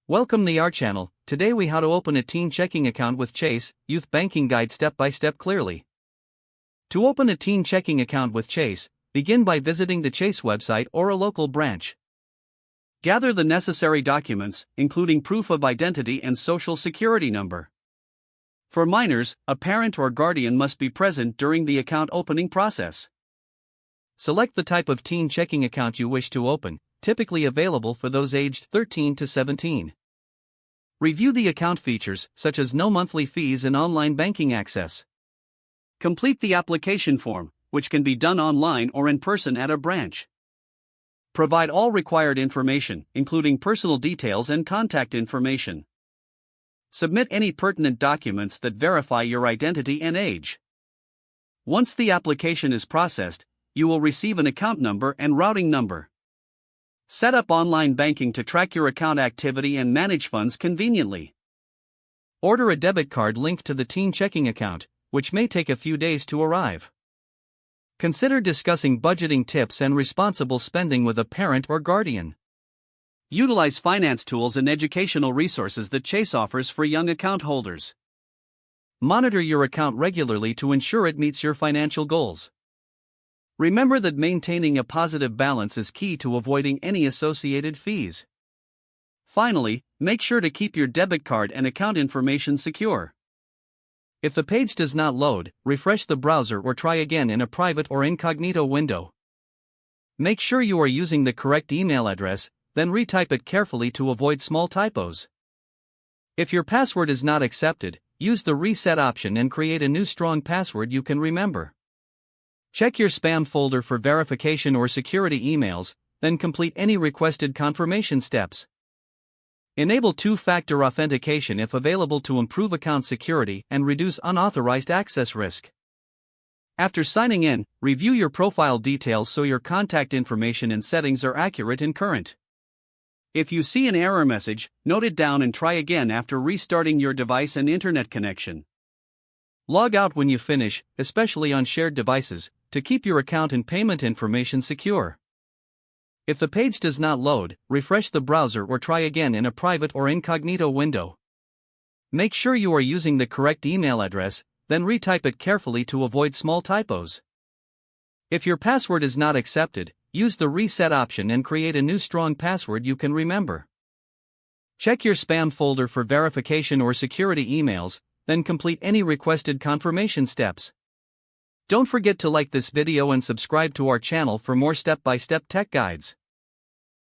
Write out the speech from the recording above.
Welcome to our channel. Today we how to open a teen checking account with Chase, Youth Banking Guide step by step clearly. To open a teen checking account with Chase, begin by visiting the Chase website or a local branch. Gather the necessary documents, including proof of identity and social security number. For minors, a parent or guardian must be present during the account opening process. Select the type of teen checking account you wish to open, typically available for those aged 13 to 17. Review the account features, such as no monthly fees and online banking access. Complete the application form, which can be done online or in person at a branch. Provide all required information, including personal details and contact information. Submit any pertinent documents that verify your identity and age. Once the application is processed, you will receive an account number and routing number. Set up online banking to track your account activity and manage funds conveniently. Order a debit card linked to the teen checking account, which may take a few days to arrive. Consider discussing budgeting tips and responsible spending with a parent or guardian. Utilize finance tools and educational resources that Chase offers for young account holders. Monitor your account regularly to ensure it meets your financial goals. Remember that maintaining a positive balance is key to avoiding any associated fees. Finally, make sure to keep your debit card and account information secure. If the page does not load, refresh the browser or try again in a private or incognito window. Make sure you are using the correct email address, then retype it carefully to avoid small typos. If your password is not accepted, use the reset option and create a new strong password you can remember. Check your spam folder for verification or security emails, then complete any requested confirmation steps. Enable two-factor authentication if available to improve account security and reduce unauthorized access risk. After signing in, review your profile details so your contact information and settings are accurate and current. If you see an error message, note it down and try again after restarting your device and internet connection. Log out when you finish, especially on shared devices, to keep your account and payment information secure. If the page does not load, refresh the browser or try again in a private or incognito window. Make sure you are using the correct email address, then retype it carefully to avoid small typos. If your password is not accepted, use the reset option and create a new strong password you can remember. Check your spam folder for verification or security emails, then complete any requested confirmation steps. Don't forget to like this video and subscribe to our channel for more step-by-step tech guides.